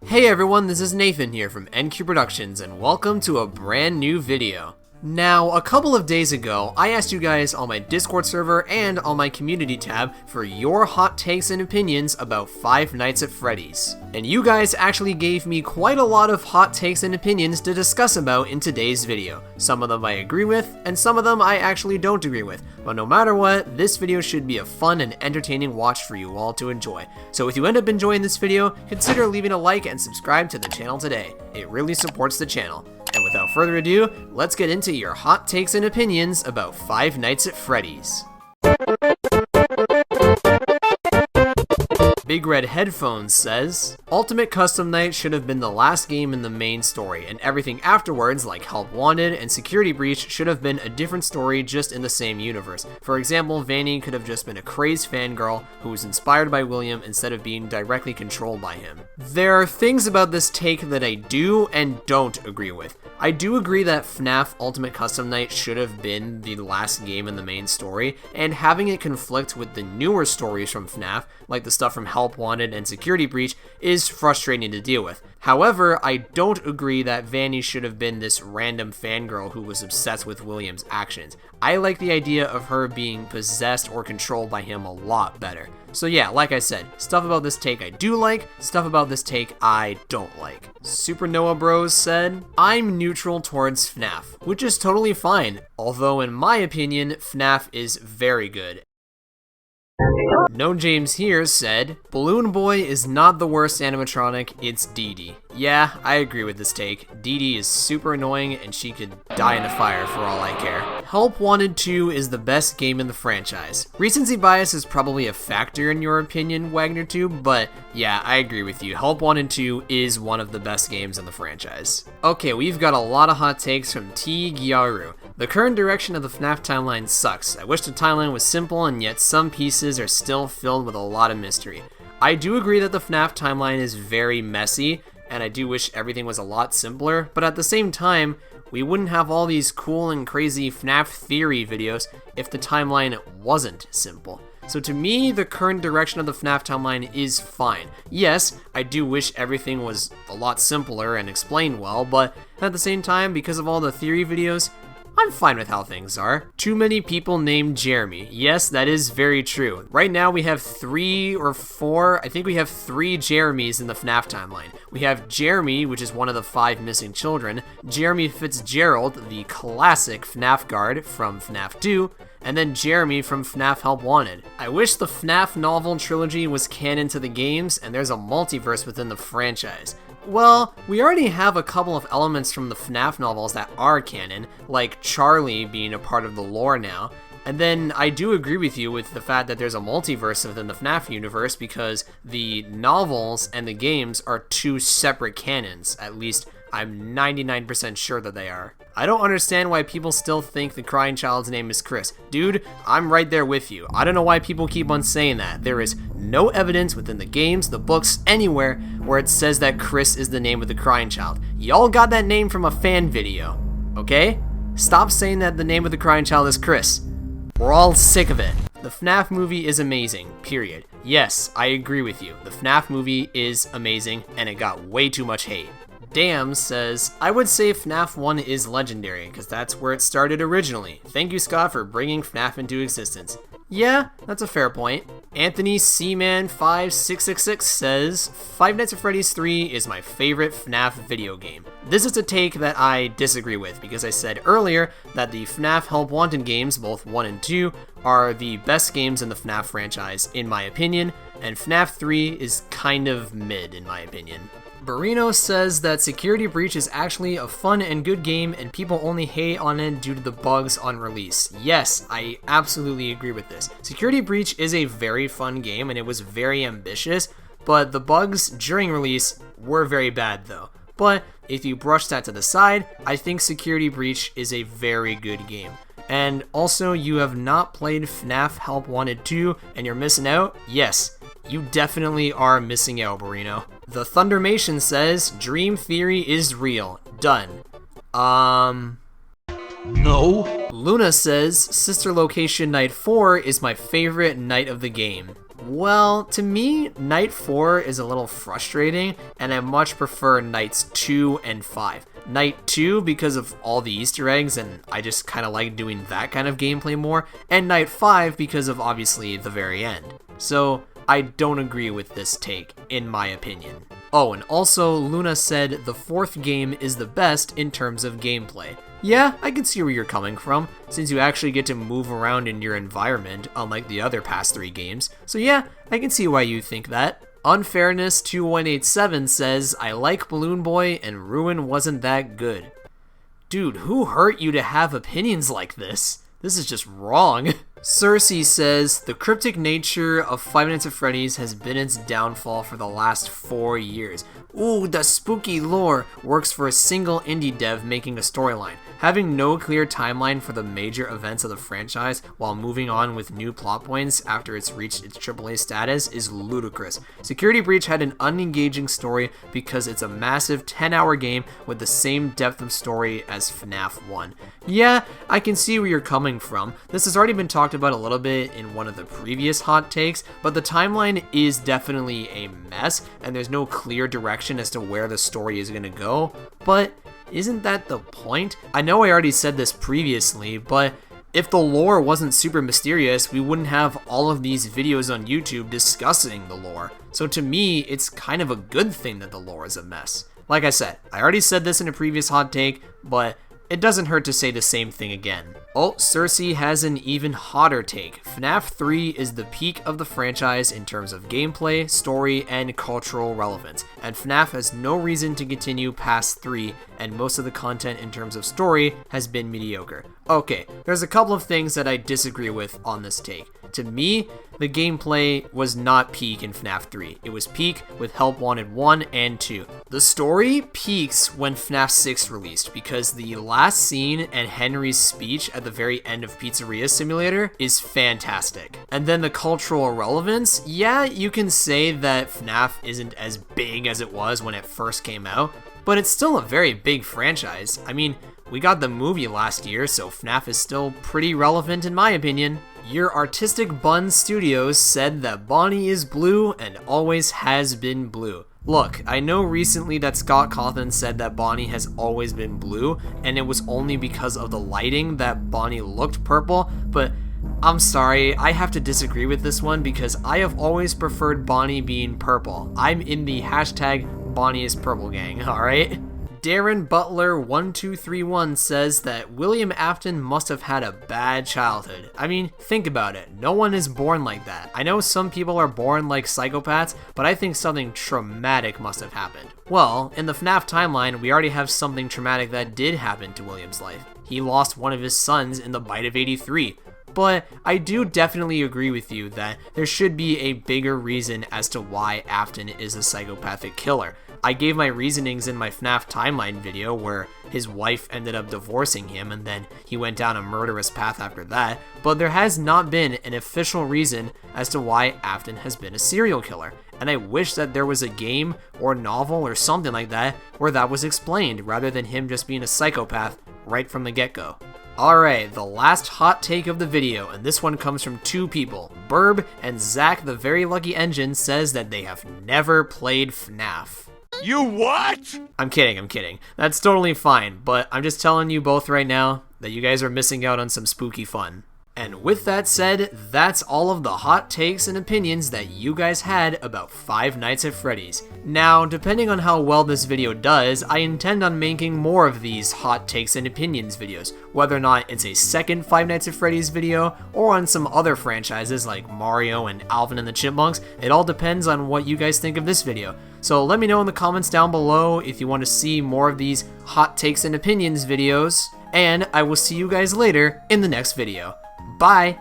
Hey everyone, this is Nathan here from NQ Productions and welcome to a brand new video. Now, a couple of days ago, I asked you guys on my Discord server and on my community tab for your hot takes and opinions about Five Nights at Freddy's. And you guys actually gave me quite a lot of hot takes and opinions to discuss about in today's video. Some of them I agree with, and some of them I actually don't agree with. But no matter what, this video should be a fun and entertaining watch for you all to enjoy. So if you end up enjoying this video, consider leaving a like and subscribe to the channel today. It really supports the channel. And without further ado, let's get into your hot takes and opinions about Five Nights at Freddy's. Big Red Headphones says, Ultimate Custom Night should have been the last game in the main story, and everything afterwards, like Help Wanted and Security Breach, should have been a different story just in the same universe. For example, Vanny could have just been a crazed fangirl who was inspired by William instead of being directly controlled by him. There are things about this take that I do and don't agree with. I do agree that FNAF Ultimate Custom Night should have been the last game in the main story, and having it conflict with the newer stories from FNAF, like the stuff from Help Wanted and Security Breach, is frustrating to deal with. However, I don't agree that Vanny should have been this random fangirl who was obsessed with William's actions. I like the idea of her being possessed or controlled by him a lot better. So yeah, like I said, stuff about this take I do like, stuff about this take I don't like. Supernova Bros said, I'm neutral towards FNAF, which is totally fine, although in my opinion, FNAF is very good. No James here said, Balloon Boy is not the worst animatronic, it's Dee Dee. Yeah, I agree with this take. Dee Dee is super annoying and she could die in a fire for all I care. Help Wanted 2 is the best game in the franchise. Recency bias is probably a factor in your opinion, WagnerTube, but yeah, I agree with you. Help Wanted 2 is one of the best games in the franchise. Okay, we've got a lot of hot takes from T. Gyaru. The current direction of the FNAF timeline sucks. I wish the timeline was simple and yet some pieces are still filled with a lot of mystery. I do agree that the FNAF timeline is very messy, and I do wish everything was a lot simpler, but at the same time, we wouldn't have all these cool and crazy FNAF theory videos if the timeline wasn't simple. So to me, the current direction of the FNAF timeline is fine. Yes, I do wish everything was a lot simpler and explained well, but at the same time, because of all the theory videos, I'm fine with how things are. Too many people named Jeremy. Yes, that is very true. Right now we have 3 or 4, I think we have 3 Jeremys in the FNAF timeline. We have Jeremy, which is one of the 5 missing children, Jeremy Fitzgerald, the classic FNAF guard from FNAF 2, and then Jeremy from FNAF Help Wanted. I wish the FNAF novel trilogy was canon to the games and there's a multiverse within the franchise. Well, we already have a couple of elements from the FNAF novels that are canon, like Charlie being a part of the lore now. And then I do agree with you with the fact that there's a multiverse within the FNAF universe because the novels and the games are 2 separate canons. At least I'm 99% sure that they are. I don't understand why people still think the crying child's name is Chris. Dude, I'm right there with you. I don't know why people keep on saying that. There is no evidence within the games, the books, anywhere where it says that Chris is the name of the crying child. Y'all got that name from a fan video, okay? Stop saying that the name of the crying child is Chris. We're all sick of it. The FNAF movie is amazing, period. Yes, I agree with you. The FNAF movie is amazing, and it got way too much hate. Dam says, I would say FNAF 1 is legendary, because that's where it started originally. Thank you, Scott, for bringing FNAF into existence. Yeah, that's a fair point. Anthony Seaman5666 says, Five Nights at Freddy's 3 is my favorite FNAF video game. This is a take that I disagree with, because I said earlier that the FNAF Help Wanted games, both 1 and 2, are the best games in the FNAF franchise, in my opinion, and FNAF 3 is kind of mid, in my opinion. Barino says that Security Breach is actually a fun and good game and people only hate on it due to the bugs on release. Yes, I absolutely agree with this. Security Breach is a very fun game and it was very ambitious, but the bugs during release were very bad though. But if you brush that to the side, I think Security Breach is a very good game. And also, you have not played FNAF Help Wanted 2 and you're missing out? Yes, you definitely are missing out, Barino. The Thundermation says, Dream Theory is real. Done. No. Luna says, Sister Location Night 4 is my favorite night of the game. Well, to me, Night 4 is a little frustrating, and I much prefer Nights 2 and 5. Night 2 because of all the Easter eggs, and I just kind of like doing that kind of gameplay more, and Night 5 because of obviously the very end. So, I don't agree with this take, in my opinion. Oh, and also, Luna said the 4th game is the best in terms of gameplay. Yeah, I can see where you're coming from, since you actually get to move around in your environment, unlike the other past 3 games. So yeah, I can see why you think that. Unfairness2187 says, I like Balloon Boy and Ruin wasn't that good. Dude, who hurt you to have opinions like this? This is just wrong. Cersei says, the cryptic nature of Five Nights at Freddy's has been its downfall for the last 4 years. Ooh, the spooky lore works for a single indie dev making a storyline. Having no clear timeline for the major events of the franchise while moving on with new plot points after it's reached its AAA status is ludicrous. Security Breach had an unengaging story because it's a massive 10-hour game with the same depth of story as FNAF 1. Yeah, I can see where you're coming from. This has already been talked about a little bit in one of the previous hot takes, but the timeline is definitely a mess, and there's no clear direction as to where the story is going to go, but isn't that the point? I know I already said this previously, but if the lore wasn't super mysterious, we wouldn't have all of these videos on YouTube discussing the lore. So to me, it's kind of a good thing that the lore is a mess. Like I said, I already said this in a previous hot take, but it doesn't hurt to say the same thing again. Oh, Cersei has an even hotter take. FNAF 3 is the peak of the franchise in terms of gameplay, story, and cultural relevance, and FNAF has no reason to continue past 3, and most of the content in terms of story has been mediocre. Okay, there's a couple of things that I disagree with on this take. To me, the gameplay was not peak in FNAF 3. It was peak with Help Wanted 1 and 2. The story peaks when FNAF 6 released because the last scene and Henry's speech at the very end of Pizzeria Simulator is fantastic. And then the cultural relevance, yeah, you can say that FNAF isn't as big as it was when it first came out, but it's still a very big franchise. I mean, we got the movie last year, so FNAF is still pretty relevant in my opinion. Your Artistic Bun Studios said that Bonnie is blue and always has been blue. Look, I know recently that Scott Cawthon said that Bonnie has always been blue, and it was only because of the lighting that Bonnie looked purple, but I'm sorry, I have to disagree with this one because I have always preferred Bonnie being purple. I'm in the hashtag Bonnie is Purple gang, alright? Darren Butler 1231 says that William Afton must have had a bad childhood. I mean, think about it. No one is born like that. I know some people are born like psychopaths, but I think something traumatic must have happened. Well, in the FNAF timeline, we already have something traumatic that did happen to William's life. He lost one of his sons in the bite of 83. But I do definitely agree with you that there should be a bigger reason as to why Afton is a psychopathic killer. I gave my reasonings in my FNAF timeline video where his wife ended up divorcing him and then he went down a murderous path after that, but there has not been an official reason as to why Afton has been a serial killer. And I wish that there was a game or novel or something like that where that was explained rather than him just being a psychopath right from the get-go. Alright, the last hot take of the video, and this one comes from 2 people. Burb and Zach the Very Lucky Engine says that they have never played FNAF. You what? I'm kidding. That's totally fine, but I'm just telling you both right now that you guys are missing out on some spooky fun. And with that said, that's all of the hot takes and opinions that you guys had about Five Nights at Freddy's. Now, depending on how well this video does, I intend on making more of these hot takes and opinions videos, whether or not it's a second Five Nights at Freddy's video, or on some other franchises like Mario and Alvin and the Chipmunks. It all depends on what you guys think of this video. So let me know in the comments down below if you want to see more of these hot takes and opinions videos, and I will see you guys later in the next video. Bye!